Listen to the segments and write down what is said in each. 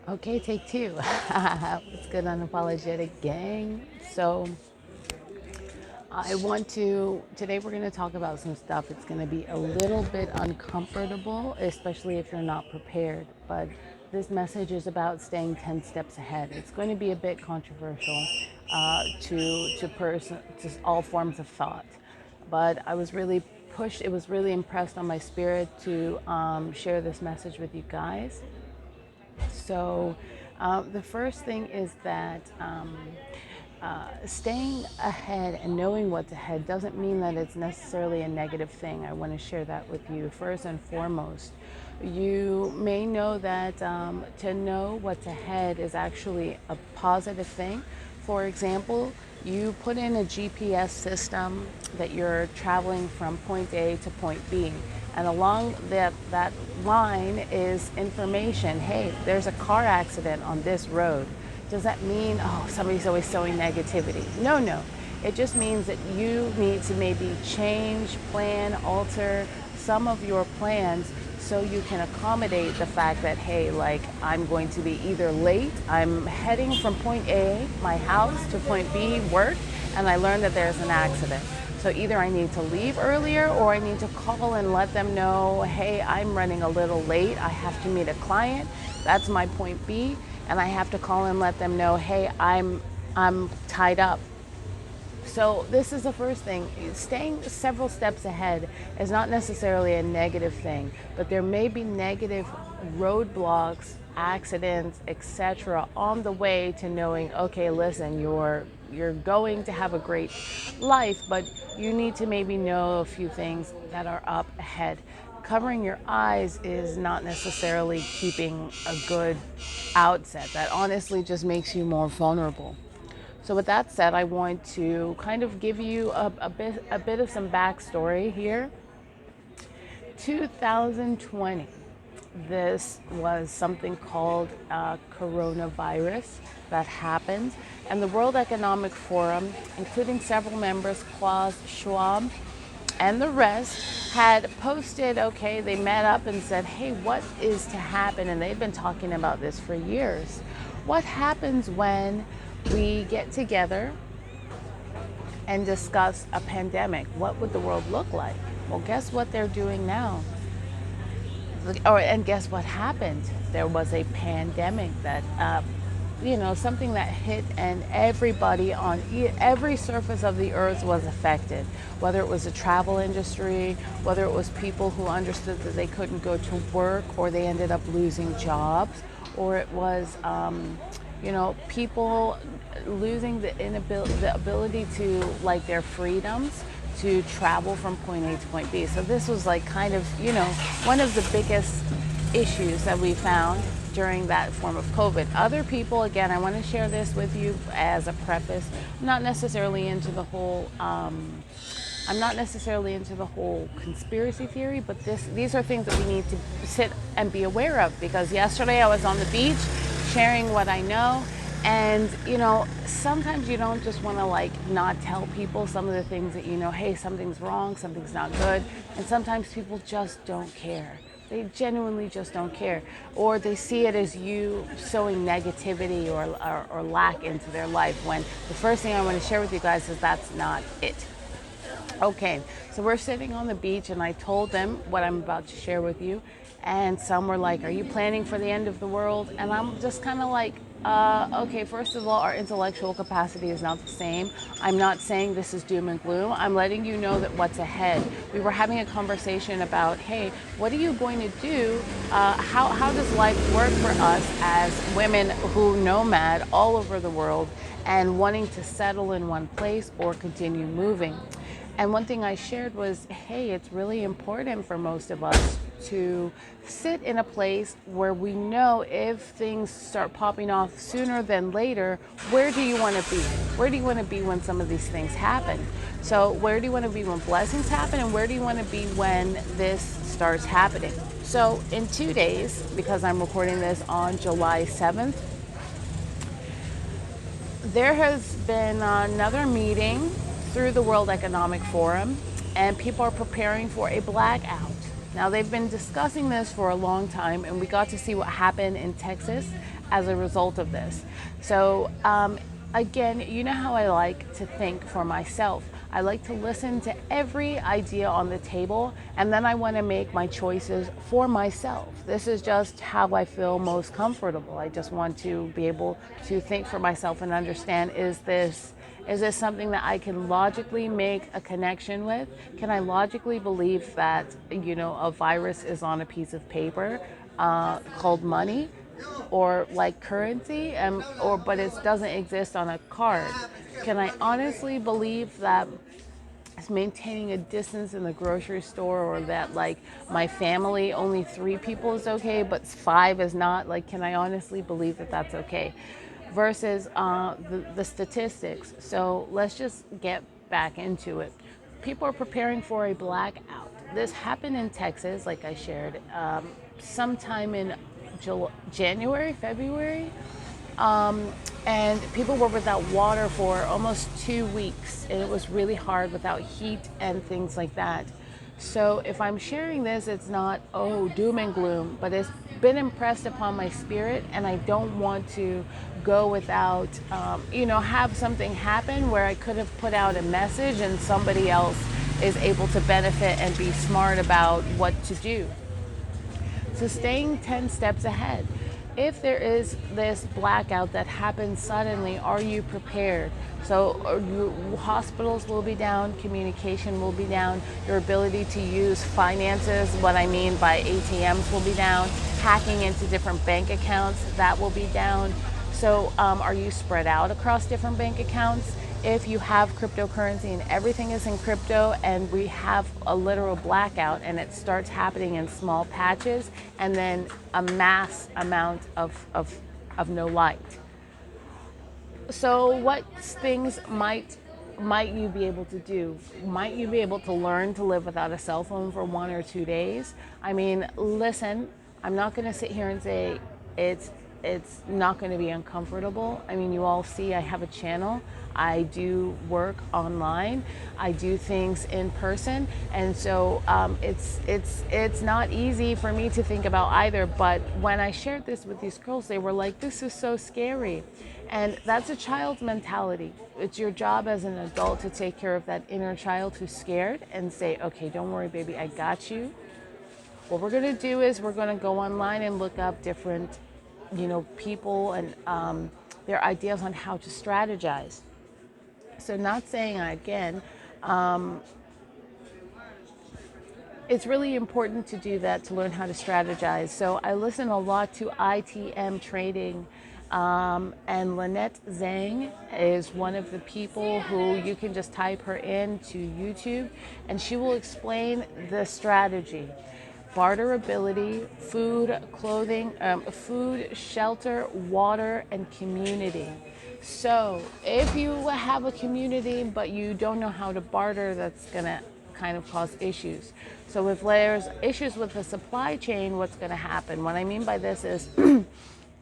Okay, take two. What's good, unapologetic gang? So, today we're going to talk about some stuff. It's going to be a little bit uncomfortable, especially if you're not prepared. But this message is about staying 10 steps ahead. It's going to be a bit controversial to all forms of thought. But I was really pushed, it was really impressed on my spirit to share this message with you guys. So, the first thing is that staying ahead and knowing what's ahead doesn't mean that it's necessarily a negative thing. I want to share that with you. First and foremost, you may know that to know what's ahead is actually a positive thing. For example, you put in a GPS system that you're traveling from point A to point B, and along that line is information. Hey, there's a car accident on this road. Does that mean, oh, somebody's always sowing negativity? No, no. It just means that you need to maybe change, plan, alter some of your plans so you can accommodate the fact that, hey, like, I'm going to be either late, I'm heading from point A, my house, to point B, work, and I learned that there's an accident. So either I need to leave earlier or I need to call and let them know, hey, I'm running a little late. I have to meet a client. That's my point B. And I have to call and let them know, hey, I'm tied up. So this is the first thing. Staying several steps ahead is not necessarily a negative thing, but there may be negative roadblocks, accidents, etc. on the way to knowing, okay, listen, you're going to have a great life, but you need to maybe know a few things that are up ahead. Covering your eyes is not necessarily keeping a good outset. That honestly just makes you more vulnerable. So with that said, I want to kind of give you a bit of some backstory here. 2020, this was something called coronavirus that happened, and the World Economic Forum, including several members, Klaus Schwab, and the rest, had posted, okay, they met up and said, hey, what is to happen? And they've been talking about this for years. What happens when we get together and discuss a pandemic? What would the world look like? Well, guess what they're doing now? And guess what happened? There was a pandemic that, something that hit, and everybody on every surface of the earth was affected. Whether it was the travel industry, whether it was people who understood that they couldn't go to work or they ended up losing jobs, or it was, people losing the ability to, like, their freedoms to travel from point A to point B. So this was like kind of, one of the biggest issues that we found during that form of COVID. Other people, again, I want to share this with you as a preface. I'm not necessarily into the whole conspiracy theory, but these are things that we need to sit and be aware of, because yesterday I was on the beach sharing what I know. And, sometimes you don't just want to, like, not tell people some of the things that hey, something's wrong, something's not good. And sometimes people just don't care. They genuinely just don't care. Or they see it as you sowing negativity or lack into their life, when the first thing I want to share with you guys is that's not it. Okay, so we're sitting on the beach and I told them what I'm about to share with you. And some were like, are you planning for the end of the world? And I'm just kind of like, okay, first of all, our intellectual capacity is not the same. I'm not saying this is doom and gloom. I'm letting you know that what's ahead. We were having a conversation about, hey, what are you going to do? How does life work for us as women who nomad all over the world and wanting to settle in one place or continue moving? And one thing I shared was, hey, it's really important for most of us to sit in a place where we know if things start popping off sooner than later, where do you want to be? Where do you want to be when some of these things happen? So where do you want to be when blessings happen, and where do you want to be when this starts happening? So in 2 days, because I'm recording this on July 7th, there has been another meeting through the World Economic Forum, and people are preparing for a blackout. Now, they've been discussing this for a long time, and we got to see what happened in Texas as a result of this. So, again, you know how I like to think for myself. I like to listen to every idea on the table, and then I want to make my choices for myself. This is just how I feel most comfortable. I just want to be able to think for myself and understand, is this something that I can logically make a connection with? Can I logically believe that, a virus is on a piece of paper called money, or like currency, but it doesn't exist on a card? Can I honestly believe that maintaining a distance in the grocery store, or that like my family, only 3 people is okay but 5 is not? Like, can I honestly believe that that's okay? Versus the statistics. So let's just get back into it. People are preparing for a blackout. This happened in Texas, like I shared, sometime in January, February. And people were without water for almost 2 weeks, and it was really hard without heat and things like that. So if I'm sharing this, it's not, oh, doom and gloom, but it's been impressed upon my spirit, and I don't want to go without, have something happen where I could have put out a message and somebody else is able to benefit and be smart about what to do. So staying 10 steps ahead. If there is this blackout that happens suddenly, are you prepared? So hospitals will be down, communication will be down, your ability to use finances, what I mean by ATMs, will be down, hacking into different bank accounts, that will be down. So are you spread out across different bank accounts? If you have cryptocurrency and everything is in crypto, and we have a literal blackout and it starts happening in small patches and then a mass amount of no light. So what things might you be able to do? Might you be able to learn to live without a cell phone for 1 or 2 days? I mean, listen, I'm not going to sit here and say it's not going to be uncomfortable. I mean, you all see I have a channel. I do work online. I do things in person, and so it's not easy for me to think about either. But when I shared this with these girls, they were like, "This is so scary," and that's a child's mentality. It's your job as an adult to take care of that inner child who's scared and say, "Okay, don't worry, baby, I got you." What we're going to do is we're going to go online and look up different, people and their ideas on how to strategize. So not saying, again, it's really important to do that, to learn how to strategize. So I listen a lot to ITM trading, and Lynette Zhang is one of the people who you can just type her into YouTube and she will explain the strategy. Barterability, food, clothing, food, shelter, water, and community. So if you have a community but you don't know how to barter, that's going to kind of cause issues. So if there's issues with the supply chain, what's going to happen? What I mean by this is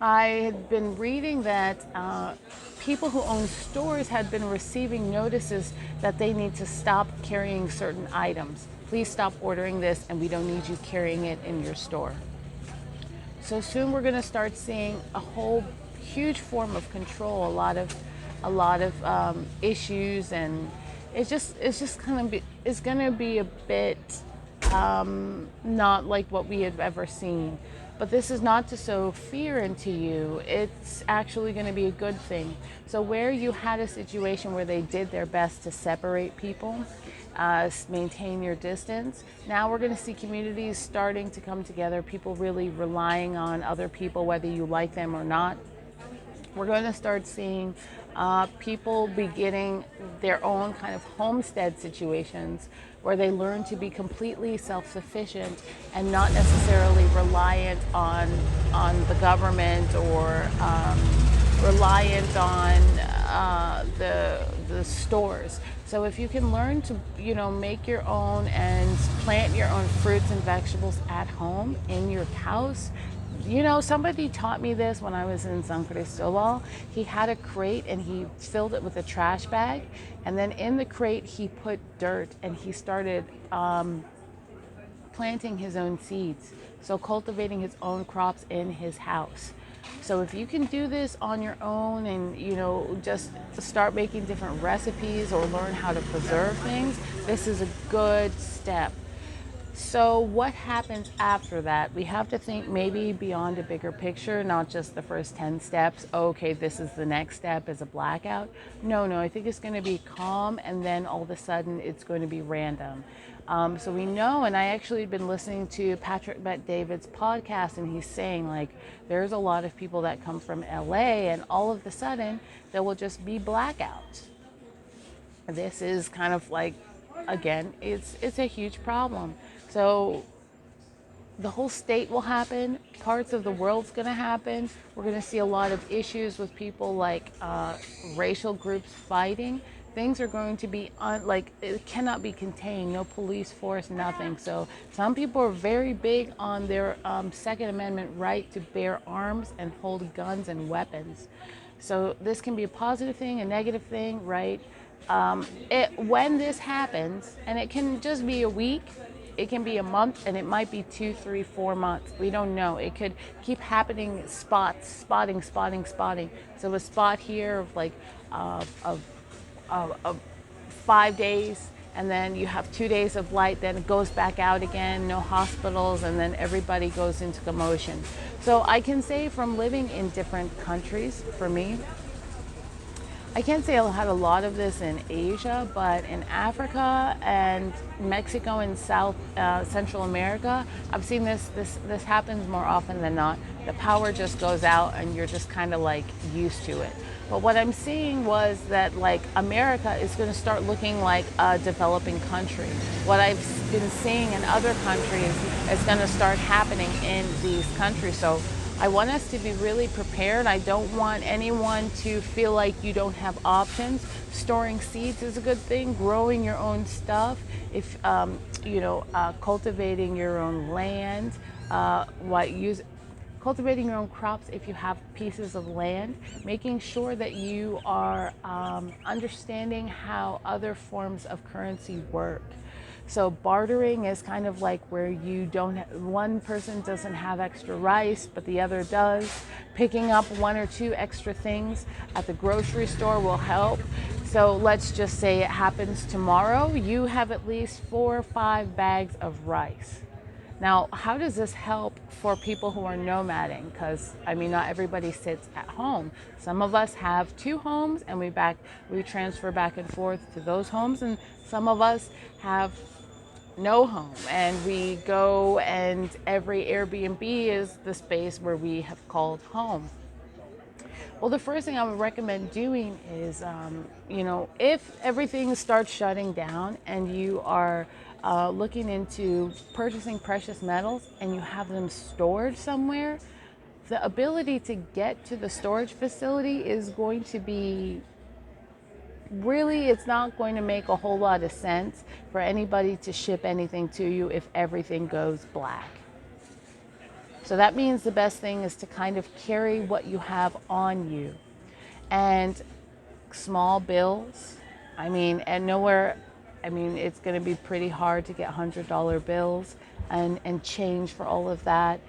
I had been reading that people who own stores had been receiving notices that they need to stop carrying certain items. Please stop ordering this, and we don't need you carrying it in your store. So soon we're going to start seeing a whole huge form of control, a lot of issues, and it's going to be a bit not like what we had ever seen. But this is not to sow fear into you. It's actually going to be a good thing. So where you had a situation where they did their best to separate people, maintain your distance, now we're going to see communities starting to come together, people really relying on other people, whether you like them or not. We're going to start seeing people beginning their own kind of homestead situations where they learn to be completely self-sufficient and not necessarily reliant on the government, or reliant on the stores. So if you can learn to make your own and plant your own fruits and vegetables at home in your house. Somebody taught me this when I was in San Cristobal. He had a crate and he filled it with a trash bag, and then in the crate he put dirt, and he started planting his own seeds, so cultivating his own crops in his house. So if you can do this on your own and, just start making different recipes or learn how to preserve things, this is a good step. So what happens after that? We have to think maybe beyond a bigger picture, not just the first 10 steps. Okay, this is the next step is a blackout. No, I think it's going to be calm, and then all of a sudden it's going to be random. So we know, and I actually had been listening to Patrick Bet-David's podcast, and he's saying like there's a lot of people that come from LA, and all of a sudden there will just be blackouts. This is kind of like, again, it's a huge problem. So the whole state will happen. Parts of the world's going to happen. We're going to see a lot of issues with people like racial groups fighting. Things are going to be it cannot be contained. No police force, nothing. So some people are very big on their Second Amendment right to bear arms and hold guns and weapons. So this can be a positive thing, a negative thing, right? When this happens, and it can just be a week, it can be a month, and it might be 2, 3, 4 months. We don't know. It could keep happening, spotting. So a spot here of like of 5 days, and then you have 2 days of light, then it goes back out again, no hospitals, and then everybody goes into commotion. So I can say from living in different countries, for me, I can't say I had a lot of this in Asia, but in Africa and Mexico and Central America, I've seen this happens more often than not. The power just goes out and you're just kind of like used to it. But what I'm seeing was that like America is going to start looking like a developing country. What I've been seeing in other countries is going to start happening in these countries. So I want us to be really prepared. I don't want anyone to feel like you don't have options. Storing seeds is a good thing. Growing your own stuff. If cultivating your own land. Cultivating your own crops if you have pieces of land. Making sure that you are understanding how other forms of currency work. So bartering is kind of like where one person doesn't have extra rice, but the other does. Picking up 1 or 2 extra things at the grocery store will help. So let's just say it happens tomorrow. You have at least 4 or 5 bags of rice. Now, how does this help for people who are nomading? Because, not everybody sits at home. Some of us have 2 homes and we transfer back and forth to those homes, and some of us have no home and we go, and every Airbnb is the space where we have called home. Well, the first thing I would recommend doing is, if everything starts shutting down and you are looking into purchasing precious metals and you have them stored somewhere, the ability to get to the storage facility is going to be it's not going to make a whole lot of sense for anybody to ship anything to you if everything goes black. So that means the best thing is to kind of carry what you have on you. And small bills, and nowhere, it's going to be pretty hard to get $100 bills and change for all of that,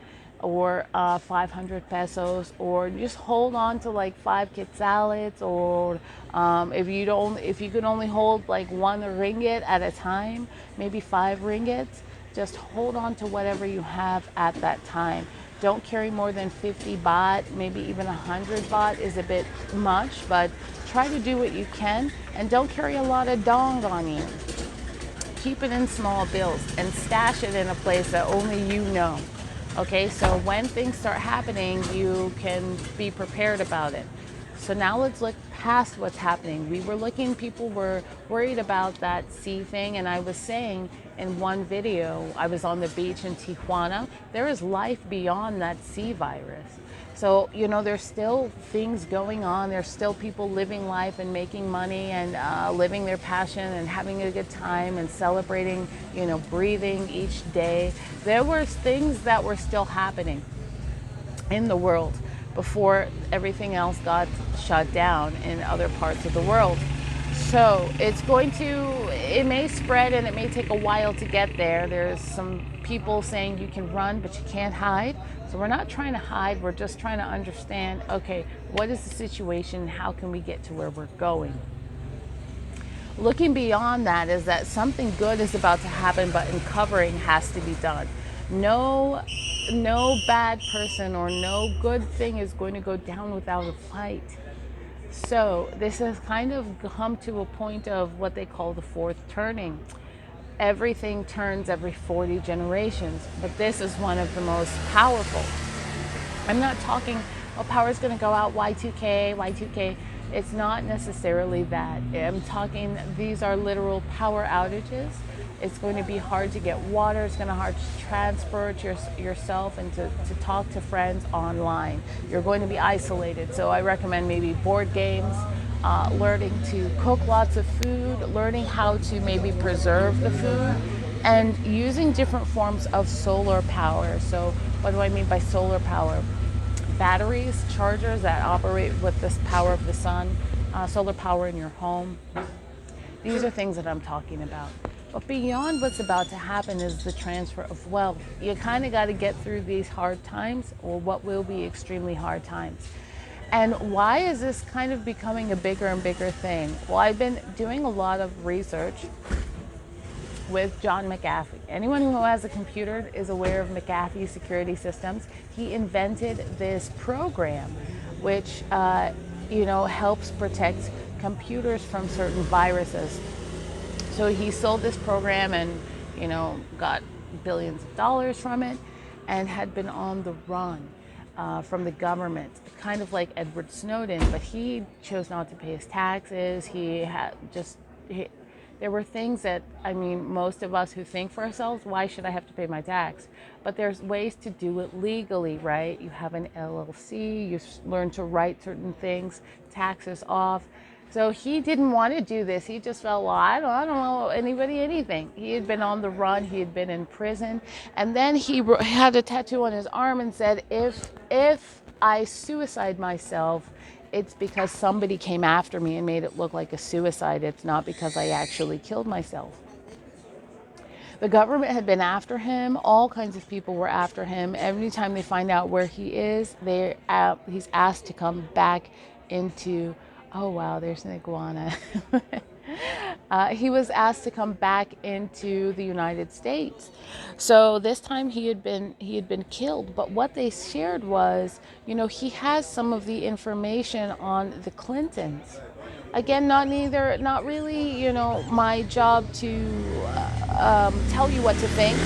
or 500 pesos, or just hold on to like 5 quetzales, or if you can only hold like 1 ringgit at a time, maybe 5 ringgits, just hold on to whatever you have at that time. Don't carry more than 50 baht, maybe even 100 baht is a bit much, but try to do what you can, and don't carry a lot of dong on you. Keep it in small bills and stash it in a place that only you know. Okay, so when things start happening, you can be prepared about it. So now let's look past what's happening. People were worried about that sea thing, and I was saying in one video, I was on the beach in Tijuana, there is life beyond that sea virus. So, there's still things going on. There's still people living life and making money and living their passion and having a good time and celebrating, breathing each day. There were things that were still happening in the world before everything else got shut down in other parts of the world. So it may spread and it may take a while to get there. There's some people saying you can run, but you can't hide. So we're not trying to hide. We're just trying to understand, okay, what is the situation? How can we get to where we're going? Looking beyond that is that something good is about to happen, but uncovering has to be done. No, no bad person or no good thing is going to go down without a fight. So this has kind of come to a point of what they call the fourth turning. Everything turns every 40 generations, but this is one of the most powerful. I'm not talking, oh, power's going to go out, Y2K, Y2K. It's not necessarily that. I'm talking, these are literal power outages. It's going to be hard to get water. It's going to be hard to transport yourself and to talk to friends online. You're going to be isolated. So I recommend maybe board games, learning to cook lots of food, learning how to maybe preserve the food, and using different forms of solar power. So what do I mean by solar power? Batteries, chargers that operate with this power of the sun, solar power in your home. These are things that I'm talking about. But beyond what's about to happen is the transfer of wealth. You kind of got to get through these hard times, or what will be extremely hard times. And why is this kind of becoming a bigger and bigger thing? Well, I've been doing a lot of research with John McAfee. Anyone who has a computer is aware of McAfee security systems. He invented this program which helps protect computers from certain viruses. So he sold this program and got billions of dollars from it, and had been on the run from the government, kind of like Edward Snowden, but he chose not to pay his taxes. There were things that, most of us who think for ourselves, why should I have to pay my tax? But there's ways to do it legally, right? You have an LLC, you learn to write certain things, taxes off. So he didn't want to do this. He just felt, well, I don't know anybody anything. He had been on the run. He had been in prison. And then he had a tattoo on his arm and said, if I suicide myself, it's because somebody came after me and made it look like a suicide. It's not because I actually killed myself. The government had been after him. All kinds of people were after him. Every time they find out where he is, he's asked to come back into, oh wow, there's an iguana. He was asked to come back into the United States. So this time he had been killed. But what they shared was, he has some of the information on the Clintons. Again, not really, my job to tell you what to think,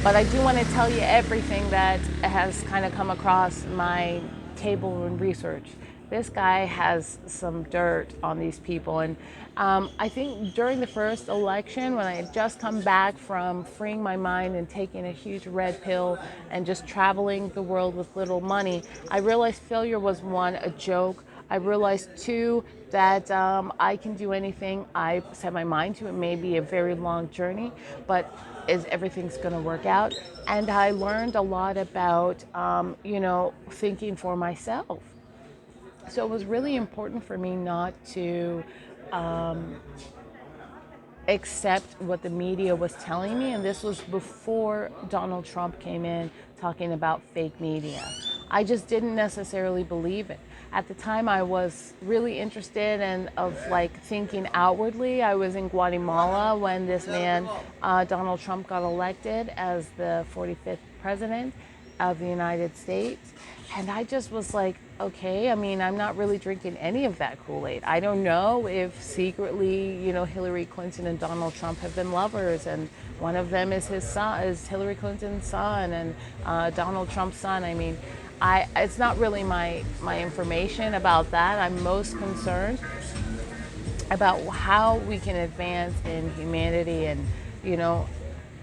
but I do want to tell you everything that has kind of come across my table in research. This guy has some dirt on these people. And I think during the first election, when I had just come back from freeing my mind and taking a huge red pill and just traveling the world with little money, I realized failure was, one, a joke. I realized, two, that I can do anything I set my mind to. It may be a very long journey, but everything's going to work out. And I learned a lot about, thinking for myself. So it was really important for me not to accept what the media was telling me. And this was before Donald Trump came in talking about fake media. I just didn't necessarily believe it. At the time, I was really interested in thinking outwardly. I was in Guatemala when this man, Donald Trump, got elected as the 45th president of the United States. And I just was like, okay, I'm not really drinking any of that Kool-Aid. I don't know if secretly, Hillary Clinton and Donald Trump have been lovers, and one of them is his son, is Hillary Clinton's son, and Donald Trump's son. It's not really my information about that. I'm most concerned about how we can advance in humanity, and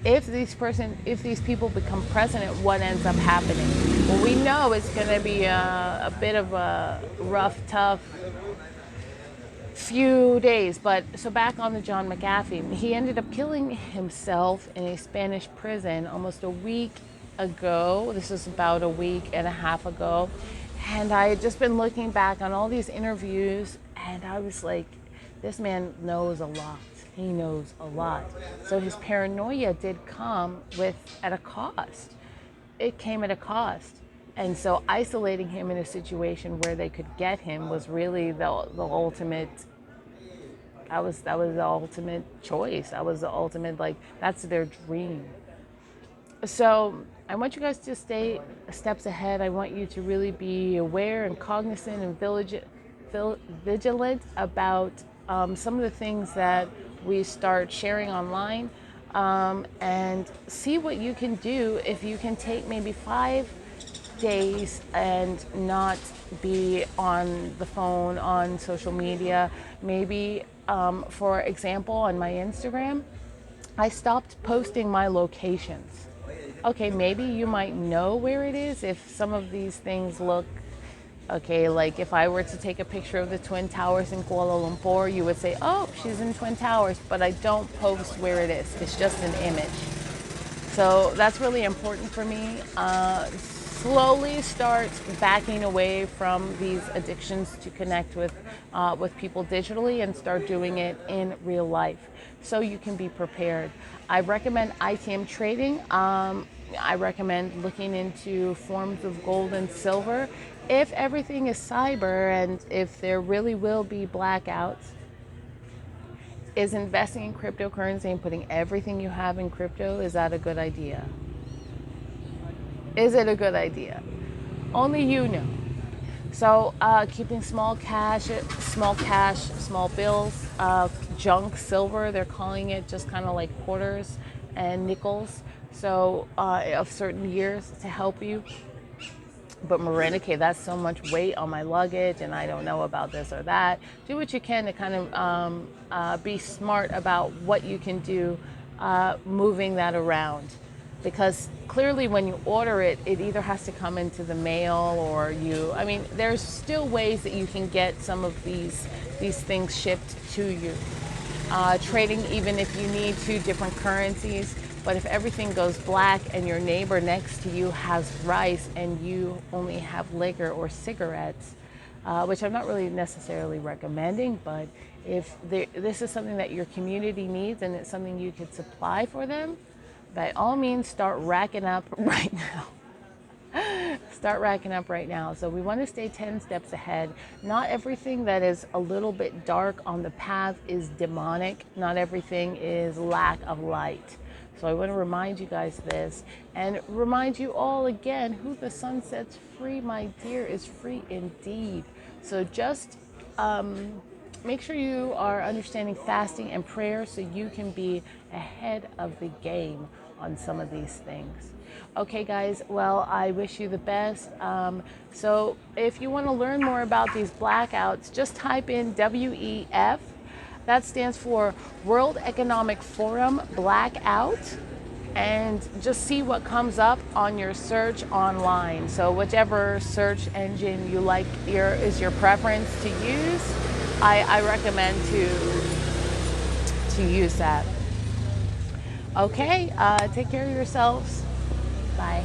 if these people become president, what ends up happening? Well, we know it's going to be a bit of a rough, tough few days. But so back on the John McAfee, he ended up killing himself in a Spanish prison almost a week ago. This is about a week and a half ago. And I had just been looking back on all these interviews, and I was like, this man knows a lot. He knows a lot. So his paranoia did come with at a cost. It came at a cost. And so isolating him in a situation where they could get him was really the ultimate. That was the ultimate choice. That was the ultimate, like, that's their dream. So I want you guys to stay steps ahead. I want you to really be aware and cognizant and vigilant about some of the things that we start sharing online, and see what you can do if you can take maybe 5 days and not be on the phone, on social media. Maybe, for example, on my Instagram, I stopped posting my locations. Okay, maybe you might know where it is if some of these things look okay. Like if I were to take a picture of the Twin Towers in Kuala Lumpur, you would say, oh, she's in Twin Towers, but I don't post where it is. It's just an image. So that's really important for me. Slowly start backing away from these addictions to connect with people digitally and start doing it in real life so you can be prepared. I recommend ITM trading. I recommend looking into forms of gold and silver. If everything is cyber and if there really will be blackouts, is investing in cryptocurrency and putting everything you have in crypto, is that a good idea? Is it a good idea? Only you know. So keeping small bills, junk silver, they're calling it, just kind of like quarters and nickels. So of certain years to help you. But Miranda, okay, that's so much weight on my luggage and I don't know about this or that. Do what you can to kind of be smart about what you can do moving that around. Because clearly when you order it, it either has to come into the mail or I mean, there's still ways that you can get some of these things shipped to you. Trading, even if you need 2 different currencies. But if everything goes black and your neighbor next to you has rice and you only have liquor or cigarettes, which I'm not really necessarily recommending, but if this is something that your community needs and it's something you could supply for them, by all means, start racking up right now. Start racking up right now. So we want to stay 10 steps ahead. Not everything that is a little bit dark on the path is demonic. Not everything is lack of light. So I want to remind you guys this and remind you all again, who the sun sets free, my dear, is free indeed. So just make sure you are understanding fasting and prayer so you can be ahead of the game on some of these things. Okay, guys, well, I wish you the best. So if you want to learn more about these blackouts, just type in WEF. That stands for World Economic Forum Blackout. And just see what comes up on your search online. So whichever search engine you like is your preference to use, I recommend to use that. Okay, take care of yourselves. Bye.